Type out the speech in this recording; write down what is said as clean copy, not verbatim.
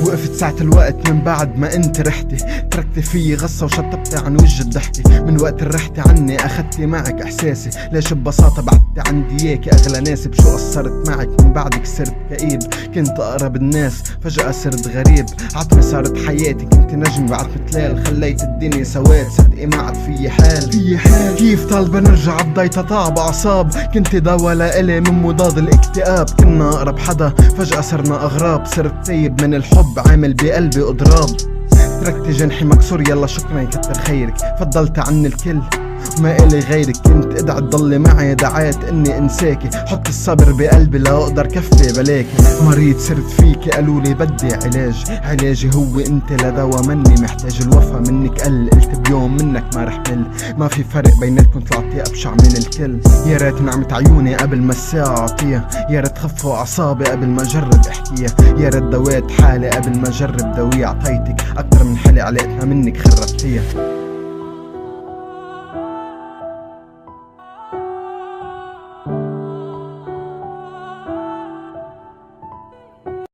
وقفت ساعة الوقت من بعد ما انت رحتي، تركتي فيي غصة وشطبتي عن وجه ضحكي. من وقت اللي رحتي عني اخدتي معك احساسي، ليش ببساطة بعدتي عندي اياكي اغلى ناس؟ بشو قصرت معك من بعدك صرت كئيب؟ كنت اقرب الناس فجأة صرت غريب، عتمة صارت حياتي، كنت نجم بعتمة ليل، خليت الدنيا سواد صدقي ما عاد في حال. كيف طالبة نرجع بضيت طعب اعصاب، كنت دوا لإلي من مضاد الاكتئاب، كنا اقرب حدا فجأة صرنا اغراب، صرت سيب من الحب عامل بقلبي اضراب. تركت جنحي مكسور يلا شكرا يكتر خيرك، فضلت عني الكل ما إلي غيرك، كنت ادعي تضلي معي دعيت اني انساكي، حط الصبر بقلبي لا اقدر كفي بلاكي. مريض صرت فيكي قالولي بدي علاج، علاجي هو انت لدوا مني محتاج، الوفا منك قلت بيوم منك ما رح مل، ما في فرق بيناتكم طلعتي ابشع من الكل. يا ريت نعمت عيوني قبل ما الساعة اعطيها، يا ريت خفوا اعصابي قبل ما اجرب احكيها، يا ريت دويت حالي قبل ما اجرب دوية، عطيتك اكتر من حالي علاقتنا منك خربتيها.